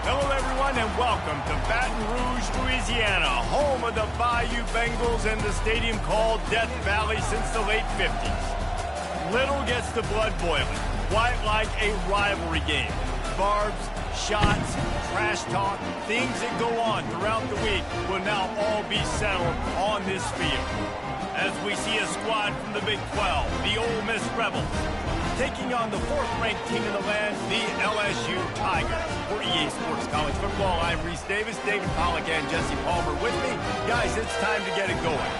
Hello, everyone, and welcome to Baton Rouge, Louisiana, home of the Bayou Bengals and the stadium called Death Valley since the late 50s. Little gets the blood boiling, quite like a rivalry game. Barbs, shots, trash talk, things that go on throughout the week will now all be settled on this field. As we see a squad from the Big 12, the Ole Miss Rebels, taking on the fourth-ranked team in the land, the LSU Tigers. For EA Sports College Football, I'm Reese Davis, David Pollack, and Jesse Palmer with me. Guys, it's time to get it going.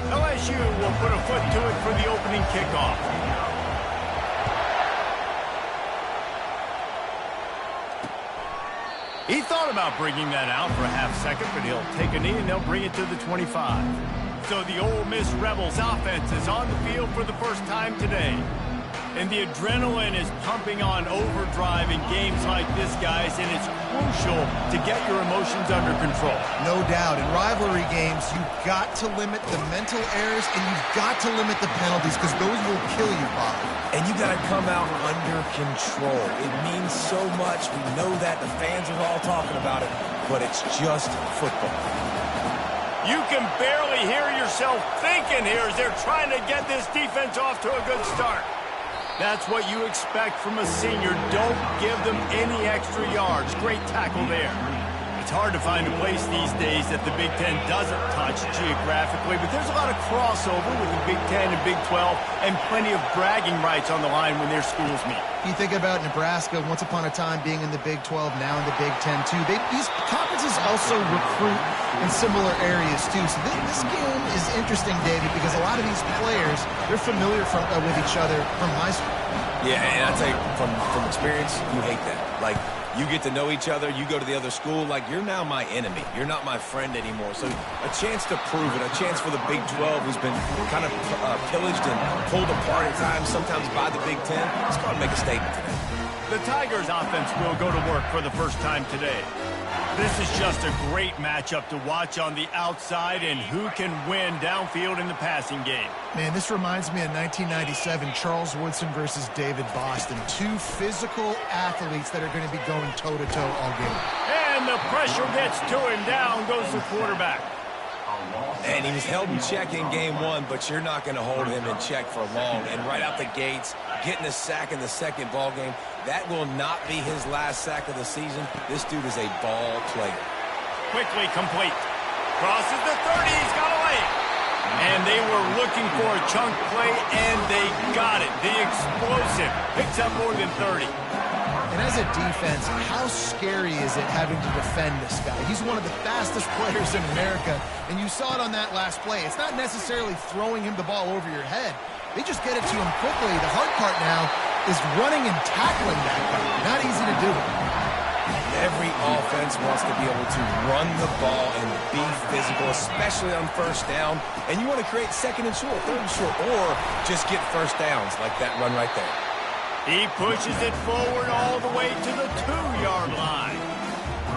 LSU will put a foot to it for the opening kickoff. He thought about bringing that out for a half second, but he'll take a knee and they'll bring it to the 25. So the Ole Miss Rebels offense is on the field for the first time today. And the adrenaline is pumping on overdrive in games like this, guys, and it's crucial to get your emotions under control. No doubt. In rivalry games, you've got to limit the mental errors and you've got to limit the penalties because those will kill you, Bob. And you got to come out under control. It means so much. We know that. The fans are all talking about it, but it's just football. You can barely hear yourself thinking here as they're trying to get this defense off to a good start. That's what you expect from a senior. Don't give them any extra yards. Great tackle there. It's hard to find a place these days that the Big Ten doesn't touch geographically, but there's a lot of crossover with the Big Ten and Big 12 and plenty of bragging rights on the line when their schools meet. You think about Nebraska, once upon a time being in the Big 12, now in the Big 10 too. These conferences also recruit in similar areas too. So this game is interesting, David, because a lot of these players, they're familiar with each other from high school. Yeah, and I'll tell you, from experience, you hate that. Like, you get to know each other, you go to the other school, like, you're now my enemy. You're not my friend anymore. So a chance to prove it, a chance for the Big 12, who's been kind of pillaged and pulled apart at times, sometimes by the Big 10. It's going to make a statement today. The Tigers offense will go to work for the first time today. This is just a great matchup to watch on the outside and who can win downfield in the passing game. Man, this reminds me of 1997, Charles Woodson versus David Boston. Two physical athletes that are going to be going toe-to-toe all game. And the pressure gets to him. Down goes the quarterback. And he was held in check in game one, but you're not going to hold him in check for long. And right out the gates, getting a sack in the second ball game, that will not be his last sack of the season. This dude is a ball player. Quickly complete. Crosses the 30. He's got a lane. And they were looking for a chunk play, and they got it. The explosive picks up more than 30. And as a defense, how scary is it having to defend this guy? He's one of the fastest players in America, and you saw it on that last play. It's not necessarily throwing him the ball over your head. They just get it to him quickly. The hard part now is running and tackling that guy. Not easy to do. Every offense wants to be able to run the ball and be physical, especially on first down. And you want to create second and short, third and short, or just get first downs like that run right there. He pushes it forward all the way to the 2-yard line.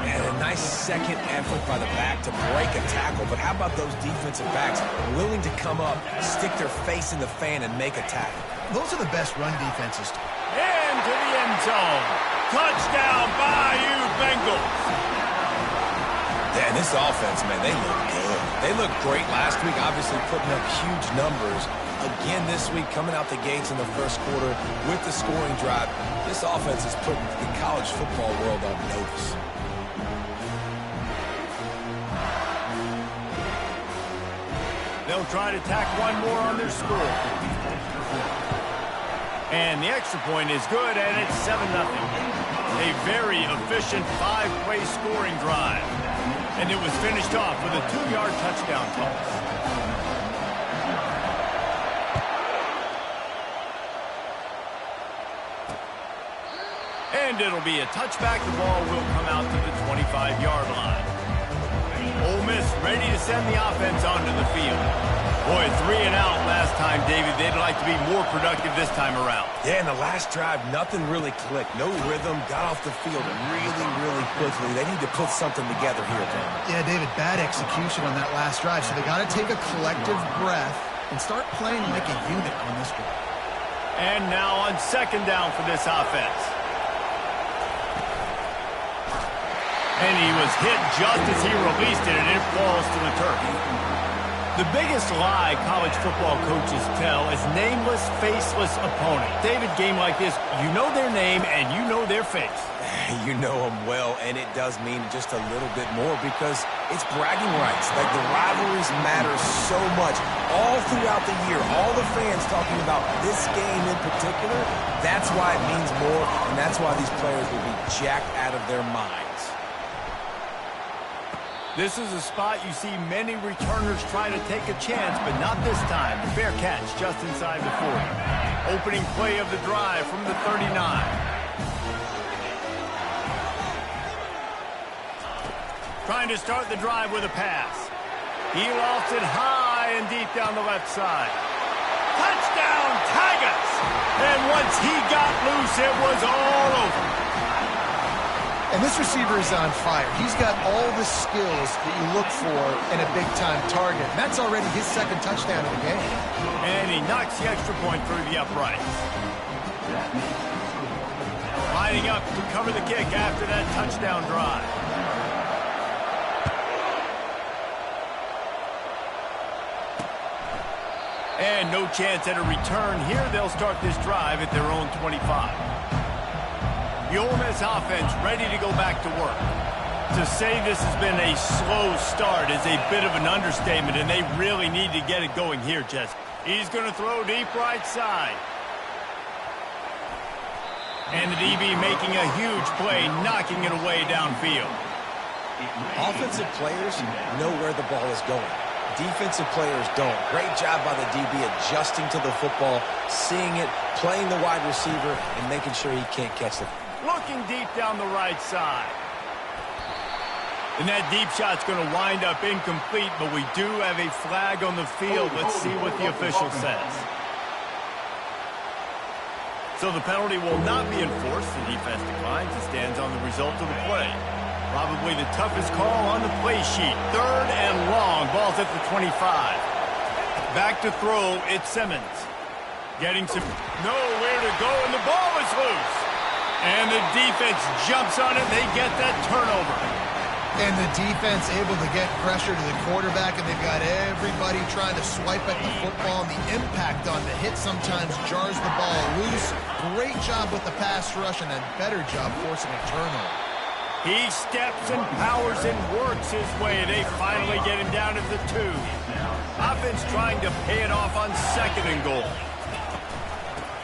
And a nice second effort by the back to break a tackle. But how about those defensive backs willing to come up, stick their face in the fan, and make a tackle? Those are the best run defenses. Into the end zone. Touchdown, Bayou Bengals. Yeah, and this offense, man, they look good. They looked great last week, obviously putting up huge numbers. Again this week, coming out the gates in the first quarter with the scoring drive. This offense is putting the college football world on notice. They'll try to tack one more on their score. And the extra point is good, and it's 7-0. A very efficient 5-play scoring drive. And it was finished off with a 2-yard touchdown toss. And it'll be a touchback. The ball will come out to the 25-yard line. Ole Miss ready to send the offense onto the field. Boy, 3 and out last time, David. They'd like to be more productive this time around. Yeah, in the last drive, nothing really clicked. No rhythm, got off the field really quickly. They need to put something together here, Tom. Yeah, David, bad execution on that last drive. So they got to take a collective breath and start playing like a unit on this drive. And now on second down for this offense. And he was hit just as he released it, and it falls to the turf. The biggest lie college football coaches tell is nameless, faceless opponent. David, game like this, you know their name and you know their face. You know them well, and it does mean just a little bit more because it's bragging rights. Like, the rivalries matter so much all throughout the year. All the fans talking about this game in particular, that's why it means more, and that's why these players will be jacked out of their minds. This is a spot you see many returners try to take a chance, but not this time. The fair catch just inside the 40. Opening play of the drive from the 39. Trying to start the drive with a pass. He lofts it high and deep down the left side. Touchdown, Tigers! And once he got loose, it was all over. And this receiver is on fire. He's got all the skills that you look for in a big-time target. And that's already his second touchdown of the game. And he knocks the extra point through the uprights. Lining up to cover the kick after that touchdown drive. And no chance at a return here. They'll start this drive at their own 25. The Ole Miss offense ready to go back to work. To say this has been a slow start is a bit of an understatement, and they really need to get it going here, Jess. He's going to throw deep right side. And the DB making a huge play, knocking it away downfield. Offensive players know where the ball is going. Defensive players don't. Great job by the DB adjusting to the football, seeing it, playing the wide receiver, and making sure he can't catch the Looking deep down the right side. And that deep shot's going to wind up incomplete, but we do have a flag on the field. Let's see what the official says. So the penalty will not be enforced. The defense declines and stands on the result of the play. Probably the toughest call on the play sheet. Third and long. Ball's at the 25. Back to throw. It's Simmons. Getting some nowhere to go, and the ball is loose. And the defense jumps on it. They get that turnover. And the defense able to get pressure to the quarterback, and they've got everybody trying to swipe at the football, and the impact on the hit sometimes jars the ball loose. Great job with the pass rush, and a better job forcing a turnover. He steps and powers and works his way. They finally get him down at the 2. Offense trying to pay it off on second and goal.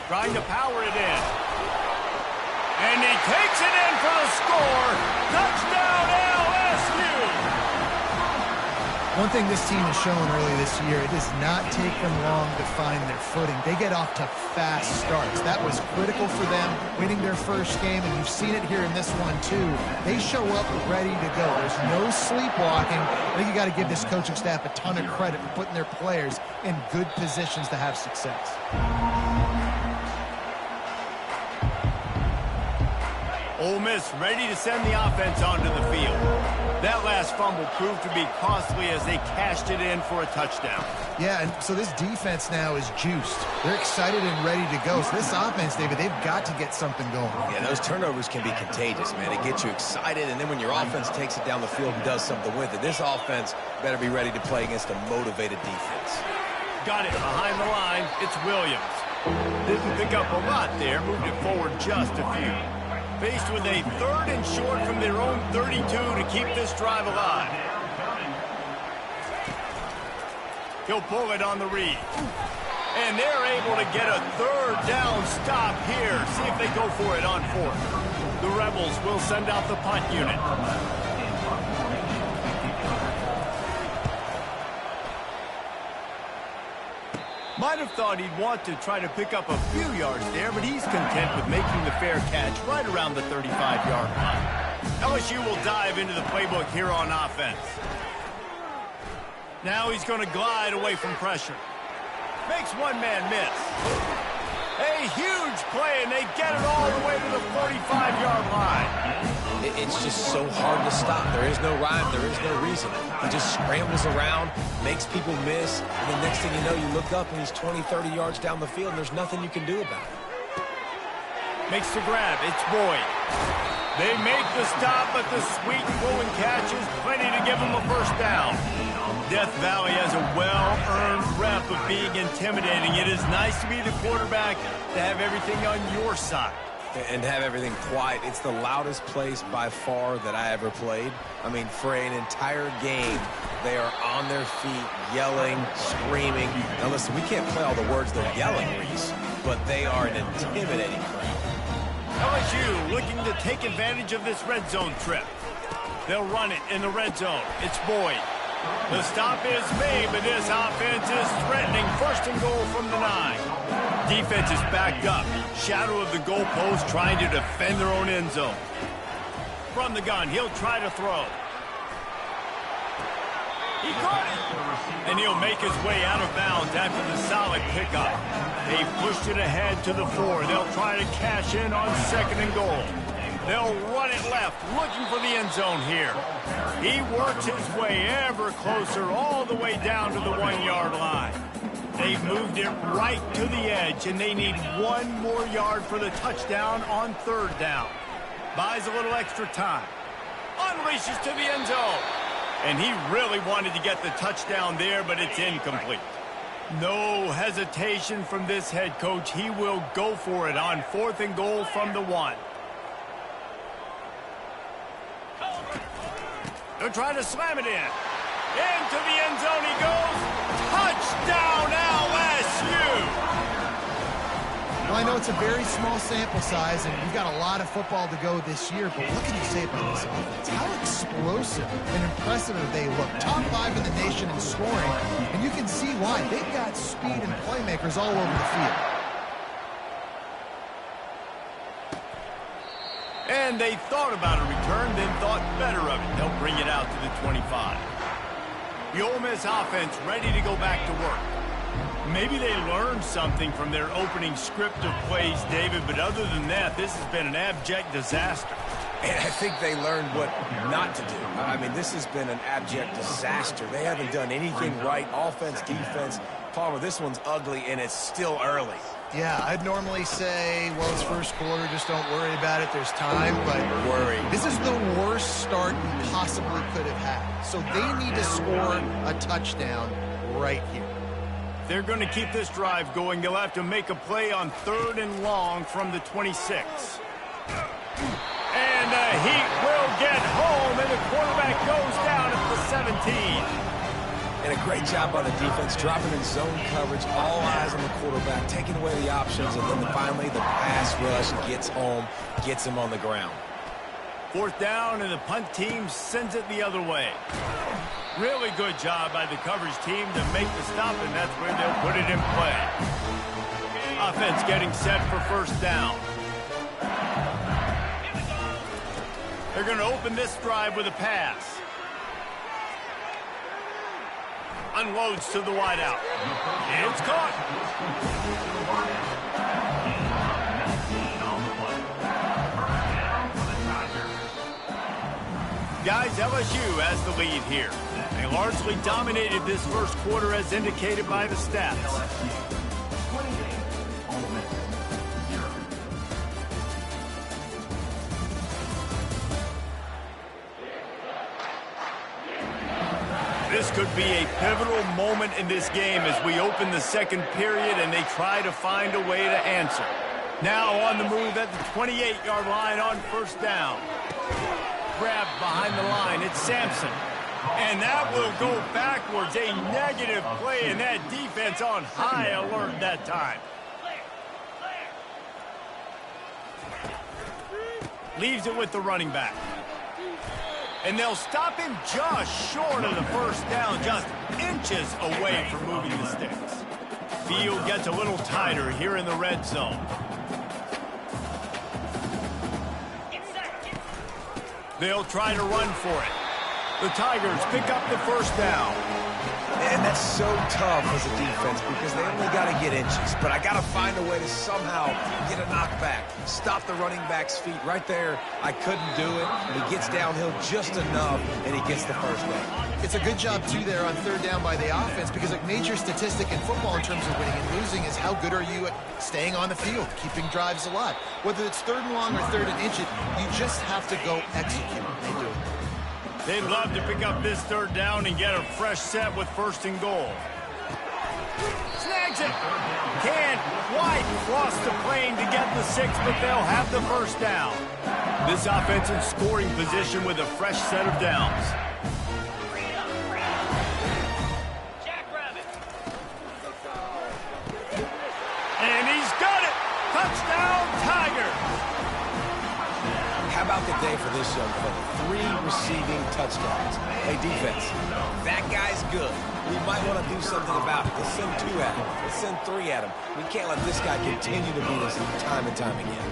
Trying to power it in. And he takes it in for the score. Touchdown, LSU! One thing this team has shown early this year, it does not take them long to find their footing. They get off to fast starts. That was critical for them, winning their first game, and you've seen it here in this one too. They show up ready to go. There's no sleepwalking. I think you got to give this coaching staff a ton of credit for putting their players in good positions to have success. Ole Miss ready to send the offense onto the field. That last fumble proved to be costly as they cashed it in for a touchdown. Yeah, and so this defense now is juiced. They're excited and ready to go. So this offense, David, they've got to get something going. Yeah, those turnovers can be contagious, man. They get you excited, and then when your offense takes it down the field and does something with it, this offense better be ready to play against a motivated defense. Got it behind the line. It's Williams. Didn't pick up a lot there. Moved it forward just a few. Faced with a third and short from their own 32 to keep this drive alive. He'll pull it on the read. And they're able to get a third down stop here. See if they go for it on fourth. The Rebels will send out the punt unit. Might have thought he'd want to try to pick up a few yards there, but he's content with making the fair catch right around the 35-yard line. LSU will dive into the playbook here on offense. Now he's going to glide away from pressure. Makes one man miss. A huge play, and they get it all the way to the 45-yard line. It's just so hard to stop. There is no rhyme. There is no reason. He just scrambles around, makes people miss, and the next thing you know, you look up and he's 20, 30 yards down the field, and there's nothing you can do about it. Makes the grab. It's Boyd. They make the stop, but the sweet throwing catch is plenty to give them a first down. Death Valley has a well-earned rep of being intimidating. It is nice to be the quarterback, to have everything on your side. And have everything quiet. It's the loudest place by far that I ever played. I mean, for an entire game, they are on their feet, yelling, screaming. Now listen, we can't play all the words they're yelling, Reese, but they are an intimidating crowd. LSU looking to take advantage of this red zone trip. They'll run it in the red zone. It's Boyd. The stop is made, but this offense is threatening. First and goal from the 9. Defense is backed up. Shadow of the goalpost trying to defend their own end zone. From the gun, he'll try to throw. He caught it! And he'll make his way out of bounds after the solid pickup. They pushed it ahead to the 4. They'll try to cash in on second and goal. They'll run it left, looking for the end zone here. He works his way ever closer, all the way down to the 1-yard line. They've moved it right to the edge, and they need 1 more yard for the touchdown on third down. Buys a little extra time. Unleashes to the end zone. And he really wanted to get the touchdown there, but it's incomplete. No hesitation from this head coach. He will go for it on 4th and goal from the 1. They're trying to slam it in. Into the end zone he goes. Touchdown, LSU! Well, I know it's a very small sample size, and we've got a lot of football to go this year, but what can you say about this offense? How explosive and impressive they look. Top 5 in the nation in scoring, and you can see why. They've got speed and playmakers all over the field. And they thought about a return, then thought better of it. They'll bring it out to the 25. The Ole Miss offense ready to go back to work. Maybe they learned something from their opening script of plays, David, but other than that, this has been an abject disaster. And I think they learned what not to do. I mean, this has been an abject disaster. They haven't done anything right, offense, defense. Palmer, this one's ugly, and it's still early. Yeah, I'd normally say, well, it's first quarter, just don't worry about it, there's time, but this is the worst start you possibly could have had. So they need to score a touchdown right here. They're going to keep this drive going. They'll have to make a play on 3rd and long from the 26. And he will get home, and the quarterback goes down at the 17. And a great job by the defense, dropping in zone coverage, all eyes on the quarterback, taking away the options, and then finally the pass rush gets home, gets him on the ground. 4th down, and the punt team sends it the other way. Really good job by the coverage team to make the stop, and that's where they'll put it in play. Offense getting set for first down. They're going to open this drive with a pass. Unloads to the wideout. And it's caught. Guys, LSU has the lead here. They largely dominated this first quarter as indicated by the stats. This could be a pivotal moment in this game as we open the second period and they try to find a way to answer. Now on the move at the 28-yard line on first down. Grabbed behind the line, it's Sampson. And that will go backwards, a negative play, and that defense on high alert that time. Leaves it with the running back. And they'll stop him just short of the first down, just inches away from moving the sticks. Field gets a little tighter here in the red zone. They'll try to run for it. The Tigers pick up the first down. And That's so tough as a defense because they only got to get inches. But I got to find a way to somehow get a knockback, stop the running back's feet right there. I couldn't do it. He gets downhill just enough, and he gets the first down. It's a good job, too, there on third down by the offense because a major statistic in football in terms of winning and losing is how good are you at staying on the field, keeping drives alive. Whether it's third and long or third and inch, you just have to go execute. They do it. They'd love to pick up this third down and get a fresh set with first and goal. Snags it. Can't quite cross the plane to get the 6, but they'll have the first down. This offense in scoring position with a fresh set of downs. And he's got it. Touchdown, Tiger. How about the day for this young fella? 3 receiving touchdowns. Hey, defense, that guy's good. We might want to do something about it. Let's send 2 at him. Let's send 3 at him. We can't let this guy continue to beat us time and time again.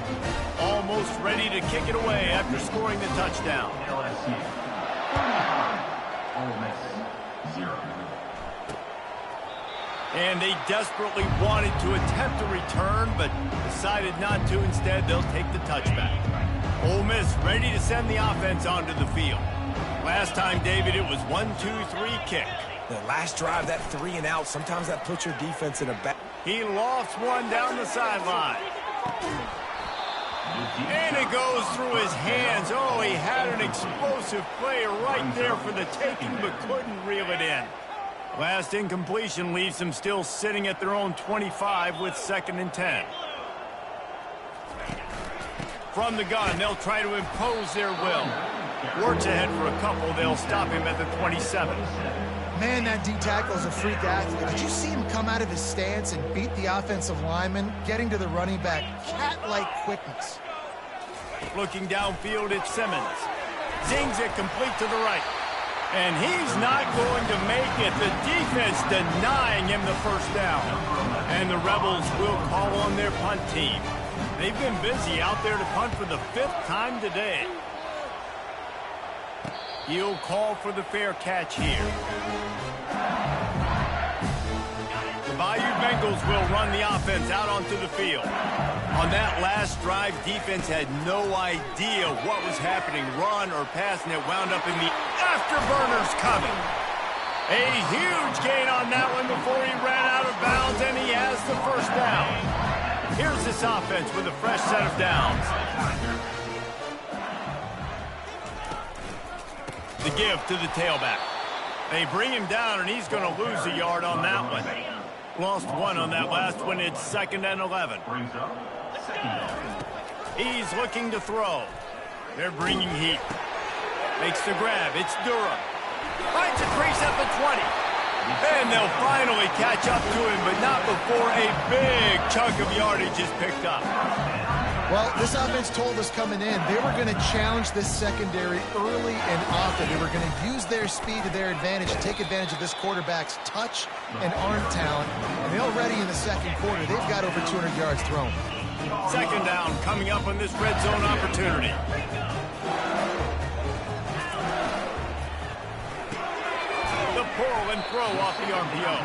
Almost ready to kick it away after scoring the touchdown. And they desperately wanted to attempt a return, but decided not to. Instead, they'll take the touchback. Ole Miss ready to send the offense onto the field. Last time, David, it was 1-2-3 kick. The last drive, that 3 and out, sometimes that puts your defense in a bad... He lofts one down the sideline. And it goes through his hands. Oh, he had an explosive play right there for the taking, but couldn't reel it in. Last incompletion leaves them still sitting at their own 25 with 2nd and 10. From the gun, they'll try to impose their will. Works ahead for a couple. They'll stop him at the 27. Man, that D-tackle is a freak athlete. Did you see him come out of his stance and beat the offensive lineman, getting to the running back? Cat-like quickness. Looking downfield at Simmons. Zings it complete to the right. And he's not going to make it. The defense denying him the first down. And the Rebels will call on their punt team. They've been busy out there to punt for the 5th time today. He'll call for the fair catch here. The Bayou Bengals will run the offense out onto the field. On that last drive, defense had no idea what was happening, run or pass, and it wound up in the afterburners coming. A huge gain on that one before he ran out of bounds, and he has the first down. Here's this offense with a fresh set of downs. The give to the tailback. They bring him down, and he's going to lose a yard on that one. Lost 1 on that last one. It's 2nd and 11. He's looking to throw. They're bringing heat. Makes the grab. It's Durham. Finds a crease at the 20. And they'll finally catch up to him, but not before a big chunk of yardage is picked up. Well, this offense told us coming in they were going to challenge this secondary early and often. They were going to use their speed to their advantage and take advantage of this quarterback's touch and arm talent. And already in the second quarter, they've got over 200 yards thrown. 2nd down coming up on this red zone opportunity. The pull and throw off the RPO.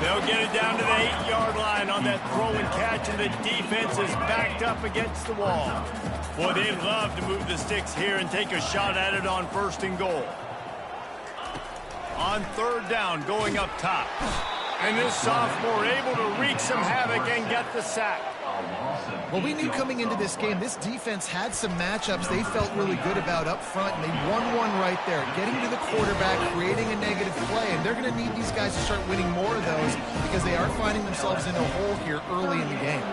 They'll get it down to the 8-yard line on that throw and catch, and the defense is backed up against the wall. Boy, they'd love to move the sticks here and take a shot at it on 1st and goal. On 3rd down, going up top. And this sophomore able to wreak some havoc and get the sack. Well, we knew coming into this game, this defense had some matchups they felt really good about up front, and they won one right there, getting to the quarterback, creating a negative play, and they're going to need these guys to start winning more of those because they are finding themselves in a hole here early in the game.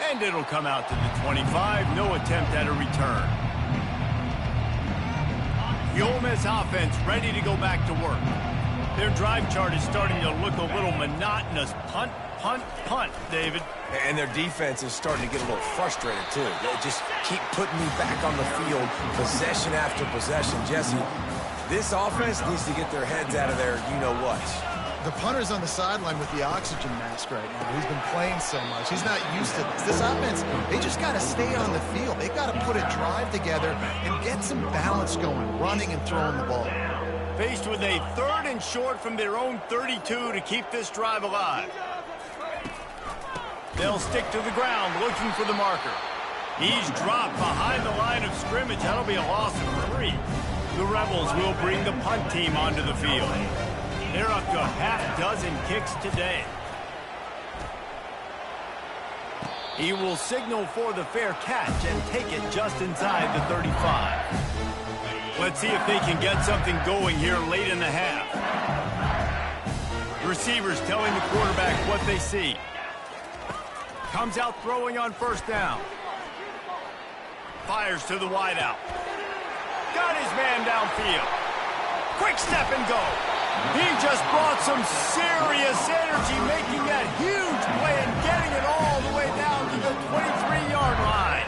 And it'll come out to the 25, no attempt at a return. The Ole Miss offense ready to go back to work. Their drive chart is starting to look a little monotonous. Punt, punt, punt, David. And their defense is starting to get a little frustrated, too. They just keep putting me back on the field, possession after possession. Jesse, this offense needs to get their heads out of there, you-know-what. The punter's on the sideline with the oxygen mask right now. He's been playing so much. He's not used to this. This offense, they just got to stay on the field. They've got to put a drive together and get some balance going, running and throwing the ball. Faced with a 3rd and short from their own 32 to keep this drive alive. They'll stick to the ground looking for the marker. He's dropped behind the line of scrimmage. That'll be a loss of 3. The Rebels will bring the punt team onto the field. They're up to a half-dozen kicks today. He will signal for the fair catch and take it just inside the 35. Let's see if they can get something going here late in the half. Receivers telling the quarterback what they see. Comes out throwing on 1st down. Fires to the wideout. Got his man downfield. Quick step and go. He just brought some serious energy, making that huge play and getting it all the way down to the 23-yard line.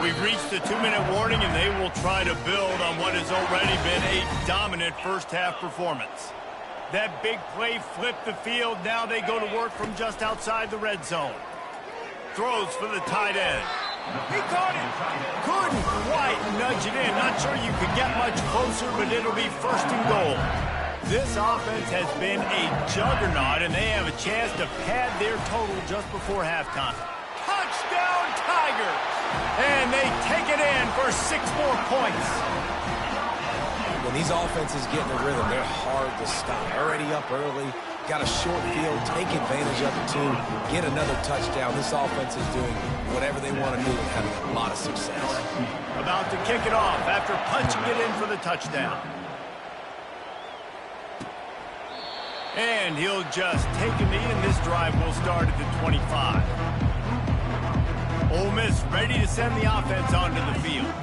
We've reached the 2-minute warning, and they will try to build on what has already been a dominant first-half performance. That big play flipped the field. Now they go to work from just outside the red zone. Throws for the tight end. He caught it. Couldn't quite nudge it in. Not sure you could get much closer, but it'll be 1st and goal. This offense has been a juggernaut, and they have a chance to pad their total just before halftime. Touchdown, Tigers! And they take it in for 6 more points. When these offenses get in a rhythm, they're hard to stop. Already up early, got a short field, take advantage of it too, get another touchdown. This offense is doing whatever they want to do and having a lot of success. About to kick it off after punching it in for the touchdown. And he'll just take a knee, and this drive will start at the 25. Ole Miss ready to send the offense onto the field.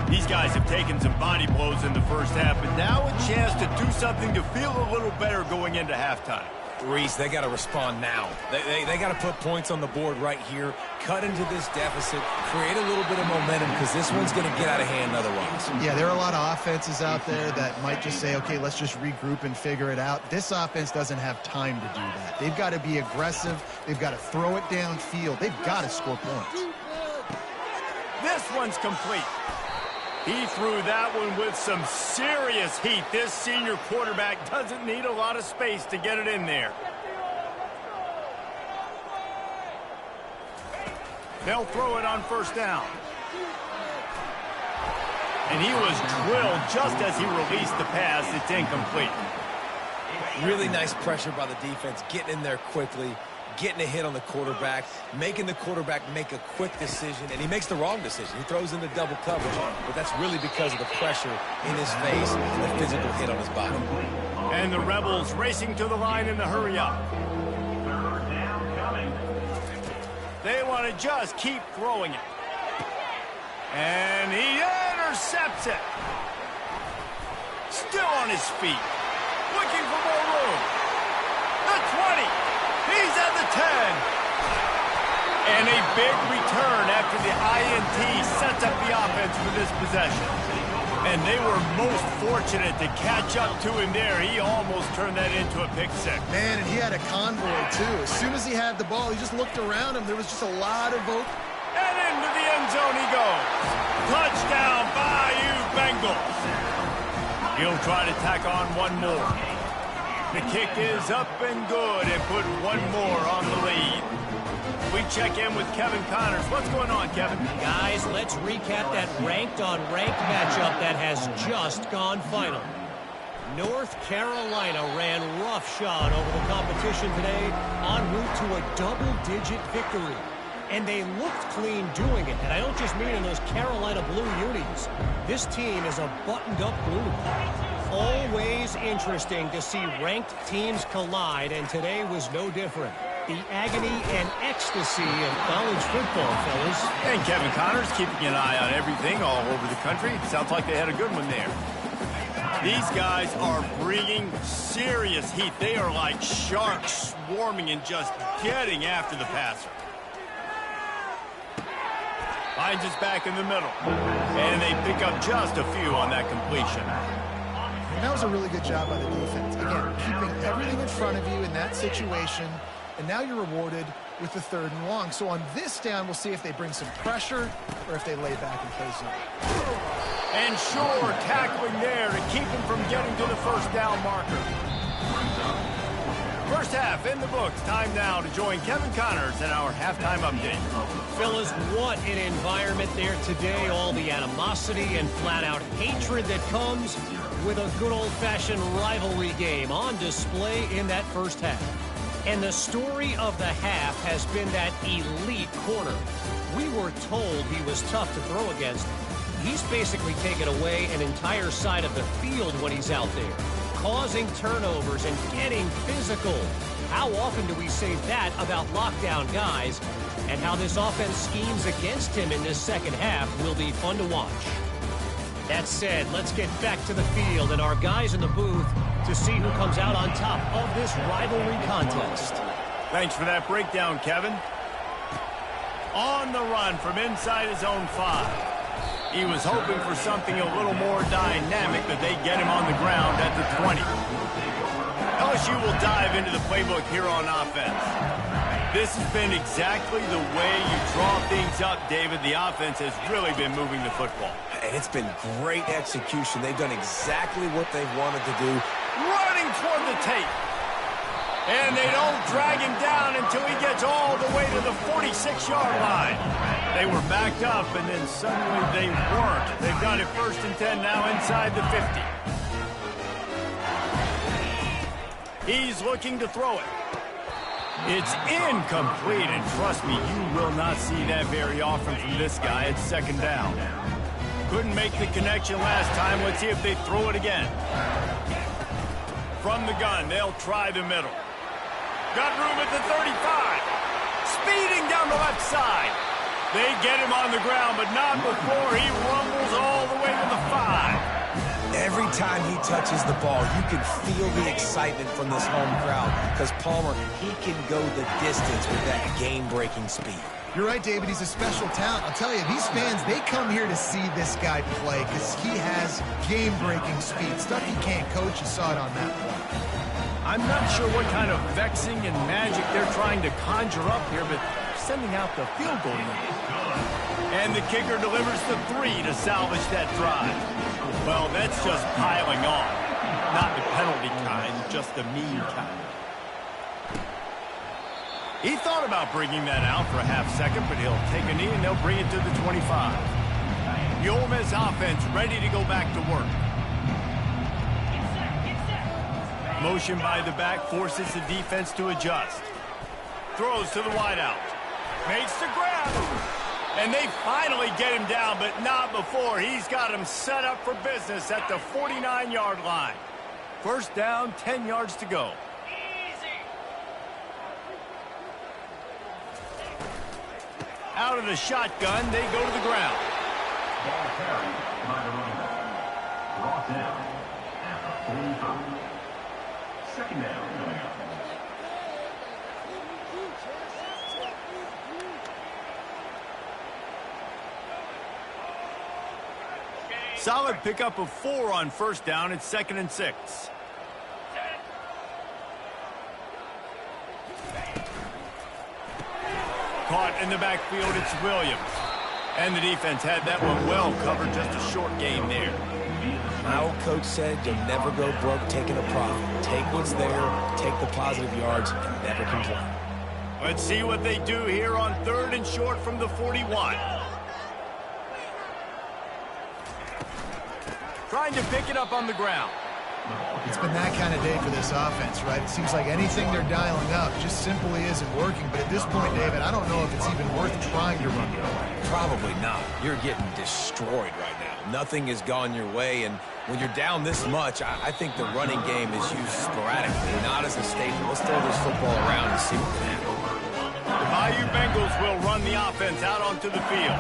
These guys have taken some body blows in the first half, but now a chance to do something to feel a little better going into halftime. Reese, they got to respond now. They got to put points on the board right here, cut into this deficit, create a little bit of momentum, because this one's going to get out of hand otherwise. Yeah, there are a lot of offenses out there that might just say, okay, let's just regroup and figure it out. This offense doesn't have time to do that. They've got to be aggressive. They've got to throw it downfield. They've got to score points. This one's complete. He threw that one with some serious heat. This senior quarterback doesn't need a lot of space to get it in there. They'll throw it on 1st down. And he was drilled just as he released the pass. It's incomplete. Really nice pressure by the defense, getting in there quickly, getting a hit on the quarterback, making the quarterback make a quick decision, and he makes the wrong decision. He throws into double coverage, but that's really because of the pressure in his face and the physical hit on his body. And the Rebels racing to the line in the hurry-up. They want to just keep throwing it. And he intercepts it. Still on his feet. Looking for more room. The 20. He's at the 10. And a big return after the INT sets up the offense for this possession. And they were most fortunate to catch up to him there. He almost turned that into a pick six. Man, and he had a convoy, too. As soon as he had the ball, he just looked around him. There was just a lot of vote. And into the end zone he goes. Touchdown, Bayou Bengals. He'll try to tack on one more. The kick is up and good and put one more on the lead. We check in with Kevin Connors. What's going on, Kevin? Guys, let's recap that ranked-on-ranked matchup that has just gone final. North Carolina ran roughshod over the competition today en route to a double-digit victory. And they looked clean doing it. And I don't just mean in those Carolina blue unis. This team is a buttoned-up blue. Always interesting to see ranked teams collide, and today was no different. The agony and ecstasy of college football, fellas. And Kevin Connors keeping an eye on everything all over the country. Sounds like they had a good one there. These guys are bringing serious heat. They are like sharks swarming and just getting after the passer. Finds us back in the middle. And they pick up just a few on that completion. And that was a really good job by the defense. Again, keeping everything in front of you in that situation, and now you're rewarded with the 3rd and long. So on this down, we'll see if they bring some pressure or if they lay back and play zone. And sure, tackling there to keep him from getting to the first down marker. First half in the books. Time now to join Kevin Connors in our halftime update. Fellas, what an environment there today. All the animosity and flat-out hatred that comes with a good old-fashioned rivalry game on display in that first half. And the story of the half has been that elite corner. We were told he was tough to throw against. He's basically taken away an entire side of the field when he's out there, causing turnovers and getting physical. How often do we say that about lockdown guys? And how this offense schemes against him in this second half will be fun to watch. That said, let's get back to the field and our guys in the booth to see who comes out on top of this rivalry contest. Thanks for that breakdown, Kevin. On the run from inside his own 5. He was hoping for something a little more dynamic, but they get him on the ground at the 20. LSU will dive into the playbook here on offense. This has been exactly the way you draw things up, David. The offense has really been moving the football. And it's been great execution. They've done exactly what they've wanted to do. Running toward the tape. And they don't drag him down until he gets all the way to the 46-yard line. They were backed up, and then suddenly they weren't. They've got it 1st and 10 now inside the 50. He's looking to throw it. It's incomplete, and trust me, you will not see that very often from this guy. It's 2nd down. Couldn't make the connection last time. Let's see if they throw it again. From the gun, they'll try the middle. Got room at the 35. Speeding down the left side. They get him on the ground, but not before he rumbles all the way to the 5. Every time he touches the ball, you can feel the excitement from this home crowd because Palmer, he can go the distance with that game-breaking speed. You're right, David. He's a special talent. I'll tell you, these fans, they come here to see this guy play because he has game-breaking speed. Stuff you can't coach. You saw it on that play. I'm not sure what kind of vexing and magic they're trying to conjure up here, but sending out the field goal unit. And the kicker delivers the 3 to salvage that drive. Well, that's just piling on. Not the penalty kind, just the mean kind. He thought about bringing that out for a half second, but he'll take a knee and they'll bring it to the 25. The Ole Miss offense ready to go back to work. Motion by the back forces the defense to adjust. Throws to the wideout. Makes the grab. And they finally get him down, but not before. He's got him set up for business at the 49-yard line. 1st down, 10 yards to go. Out of the shotgun, they go to the ground. Ball carried by the running back. Brought down at the 45. 2nd down coming up. Solid pickup of 4 on 1st down. It's 2nd and 6. Caught in the backfield, it's Williams. And the defense had that one well covered, just a short gain there. My old coach said you'll never go broke taking a profit. Take what's there, take the positive yards, and never complain. Let's see what they do here on 3rd and short from the 41. Trying to pick it up on the ground. It's been that kind of day for this offense, right? It seems like anything they're dialing up just simply isn't working. But at this point, David, I don't know if it's even worth trying to run the ball. Probably not. You're getting destroyed right now. Nothing has gone your way, and when you're down this much, I think the running game is used sporadically, not as a staple. Let's throw this football around and see what can happen. The Bayou Bengals will run the offense out onto the field.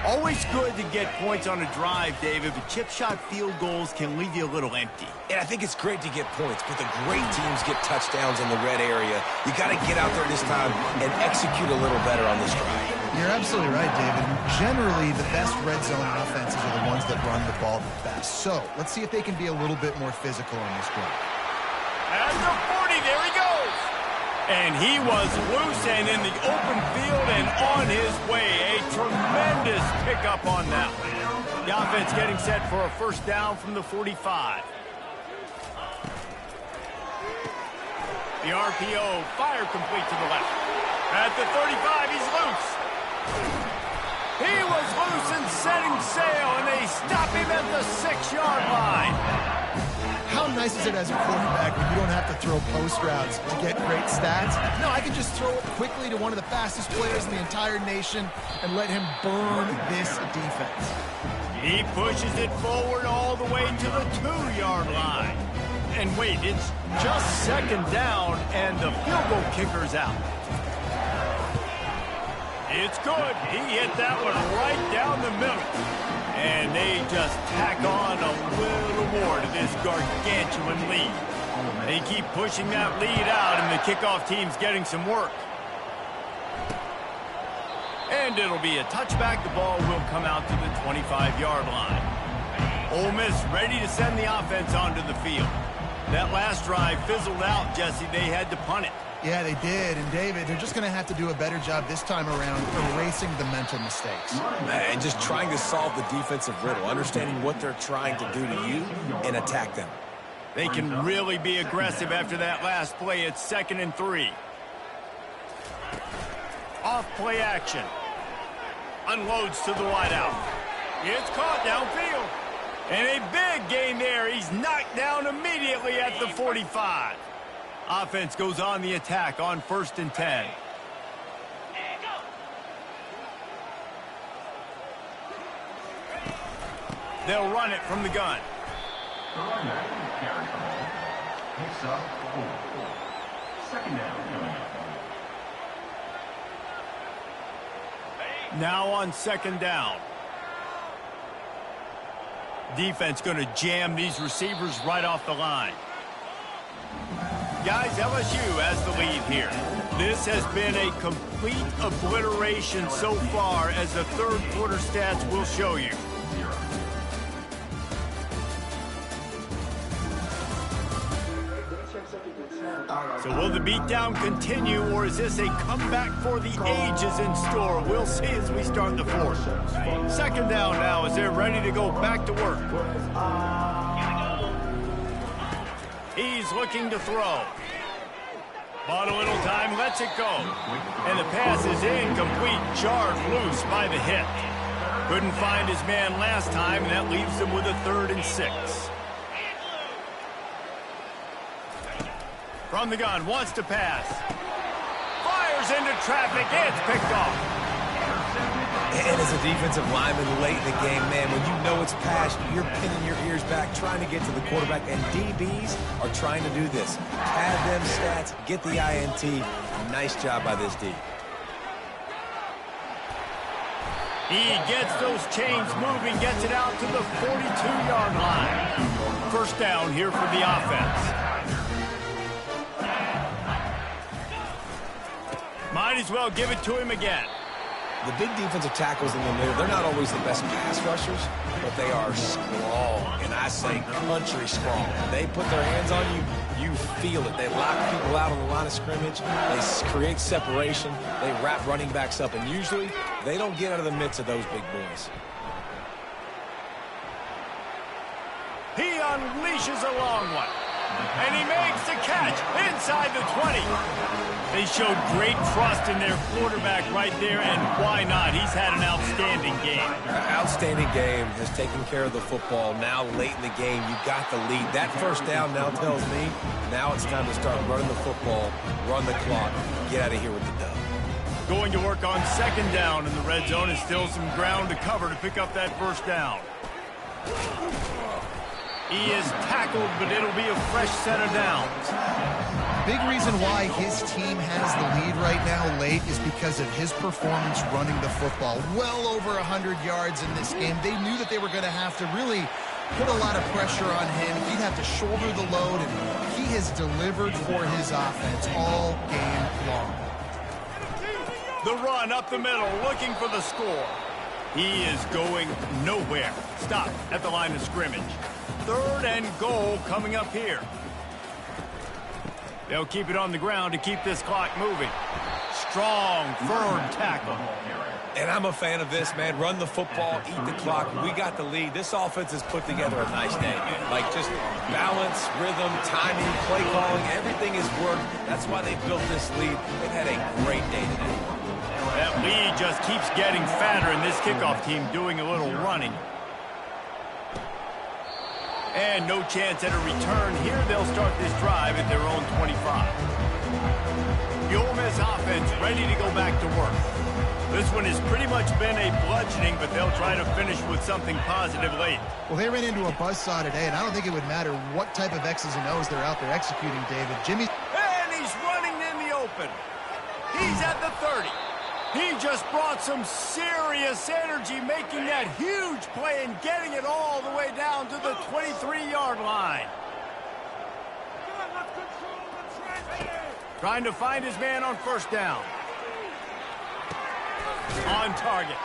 Always good to get points on a drive, David, but chip shot field goals can leave you a little empty. And I think it's great to get points, but the great teams get touchdowns in the red area. You got to get out there this time and execute a little better on this drive. You're absolutely right, David. Generally, the best red zone offenses are the ones that run the ball the best. So let's see if they can be a little bit more physical on this drive. At the 40, there he goes. And he was loose and in the open field and on his way. A tremendous pickup on that one. The offense getting set for a first down from the 45. The RPO fire complete to the left. At the 35, he's loose. He was loose and setting sail, and they stop him at the 6-yard line. How nice is it as a quarterback when you don't have to throw post routes to get great stats? No, I can just throw it quickly to one of the fastest players in the entire nation and let him burn this defense. He pushes it forward all the way to the 2-yard line. And wait, it's just second down, and the field goal kicker's out. It's good. He hit that one right down the middle. And they just tack on a little more to this gargantuan lead. They keep pushing that lead out, and the kickoff team's getting some work. And it'll be a touchback. The ball will come out to the 25-yard line. Ole Miss ready to send the offense onto the field. That last drive fizzled out, Jesse. They had to punt it. Yeah, they did. And, David, they're just going to have to do a better job this time around erasing the mental mistakes. And just trying to solve the defensive riddle, understanding what they're trying to do to you and attack them. They can really be aggressive after that last play. It's 2nd and 3. Off play action. Unloads to the wideout. It's caught downfield. And a big gain there. He's knocked down immediately at the 45. Offense goes on the attack on 1st and 10. They'll run it from the gun. The runner carries the ball. Picks up 4. Second down coming up. Now on 2nd down. Defense going to jam these receivers right off the line. Guys, LSU has the lead here. This has been a complete obliteration so far, as the third quarter stats will show you. So will the beatdown continue, or is this a comeback for the ages in store? We'll see as we start the fourth. 2nd down now as they're ready to go back to work. He's looking to throw. Bought a little time, lets it go. And the pass is incomplete, jarred loose by the hit. Couldn't find his man last time, and that leaves him with a 3rd and 6. From the gun, wants to pass. Fires into traffic, it's picked off. And as a defensive lineman late in the game, man, when you know it's pass, you're pinning your ears back, trying to get to the quarterback, and DBs are trying to do this. Pad them stats, get the INT. Nice job by this D. He gets those chains moving, gets it out to the 42-yard line. First down here for the offense. Might as well give it to him again. The big defensive tackles in the middle, they're not always the best pass rushers, but they are strong, and I say country strong. They put their hands on you, you feel it. They lock people out on the line of scrimmage. They create separation. They wrap running backs up, and usually they don't get out of the midst of those big boys. He unleashes a long one, and he makes the catch inside the 20. They showed great trust in their quarterback right there, and why not? He's had an outstanding game. Outstanding game, has taken care of the football. Now late in the game, you got the lead. That first down now tells me now it's time to start running the football, run the clock, get out of here with the dub. Going to work on 2nd down in the red zone, and still some ground to cover to pick up that first down. He is tackled, but it'll be a fresh set of downs. Big reason why his team has the lead right now late is because of his performance running the football. Well over 100 yards in this game. They knew that they were going to have to really put a lot of pressure on him. He'd have to shoulder the load, and he has delivered for his offense all game long. The run up the middle, looking for the score. He is going nowhere. Stop at the line of scrimmage. 3rd and goal coming up here. They'll keep it on the ground to keep this clock moving. Strong, firm tackle. And I'm a fan of this, man. Run the football, eat the clock. We got the lead. This offense has put together a nice day, man. Like, just balance, rhythm, timing, play calling, everything has worked. That's why they built this lead. They've had a great day today. That lead just keeps getting fatter, and this kickoff team doing a little running. And no chance at a return here. They'll start this drive at their own 25. The Ole Miss offense ready to go back to work. This one has pretty much been a bludgeoning, but they'll try to finish with something positive late. Well, they ran into a buzzsaw today, and I don't think it would matter what type of X's and O's they're out there executing, David. Jimmy. And he's running in the open. He's at the 30. He just brought some serious energy, making that huge play and getting it all the way down to the 23-yard line. Trying to find his man on 1st down. On target.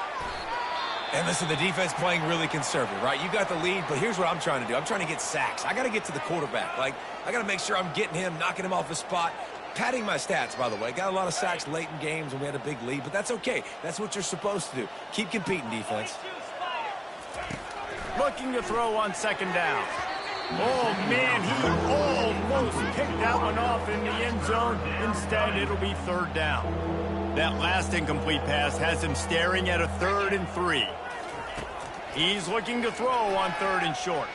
And listen, the defense playing really conservative, right? You got the lead, but here's what I'm trying to do. I'm trying to get sacks. I got to get to the quarterback. Like, I got to make sure I'm getting him, knocking him off his spot. Padding my stats, by the way. Got a lot of sacks late in games when we had a big lead, but that's okay. That's what you're supposed to do. Keep competing, defense. Looking to throw on 2nd down. Oh, man, he almost picked that one off in the end zone. Instead, it'll be 3rd down. That last incomplete pass has him staring at a 3rd and 3. He's looking to throw on 3rd and short.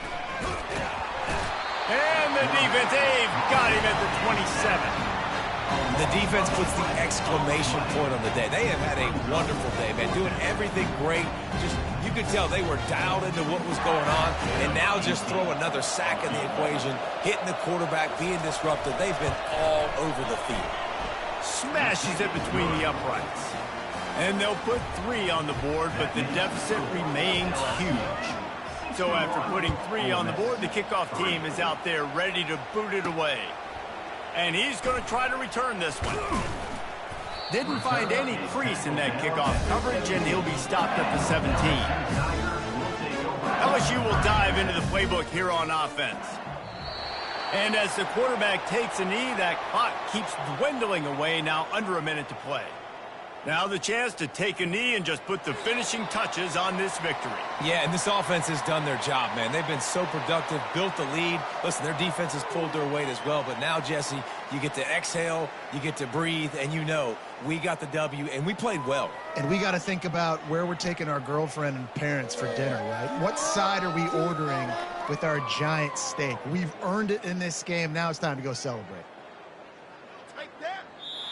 And the defense, they've got him at the 27. The defense puts the exclamation point on the day. They have had a wonderful day, man. Doing everything great. Just, you could tell they were dialed into what was going on. And now just throw another sack in the equation, hitting the quarterback, being disruptive. They've been all over the field. Smashes it between the uprights. And they'll put 3 on the board, but the deficit remains huge. So after putting 3 on the board, the kickoff team is out there ready to boot it away. And he's going to try to return this one. Didn't find any crease in that kickoff coverage, and he'll be stopped at the 17. LSU will dive into the playbook here on offense. And as the quarterback takes a knee, that clock keeps dwindling away, now under a minute to play. Now the chance to take a knee and just put the finishing touches on this victory. Yeah, and this offense has done their job, man. They've been so productive, built the lead. Listen, their defense has pulled their weight as well. But now, Jesse, you get to exhale, you get to breathe, and you know we got the W, and we played well. And we got to think about where we're taking our girlfriend and parents for dinner, right? What side are we ordering with our giant steak? We've earned it in this game. Now it's time to go celebrate.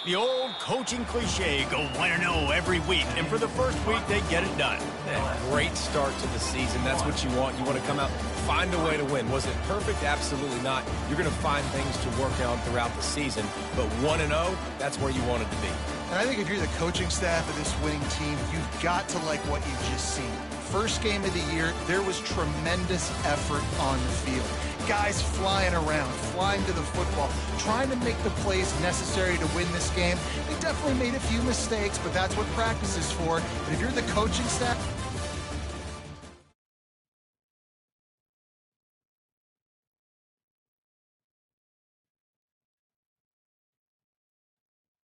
The old coaching cliche, go 1-0 every week. And for the first week, they get it done. A great start to the season. That's what you want. You want to come out, find a way to win. Was it perfect? Absolutely not. You're going to find things to work on throughout the season. But 1-0, that's where you want it to be. And I think if you're the coaching staff of this winning team, you've got to like what you've just seen. First game of the year, there was tremendous effort on the field. Guys flying around, flying to the football, trying to make the plays necessary to win this game. They definitely made a few mistakes, but that's what practice is for. But if you're the coaching staff,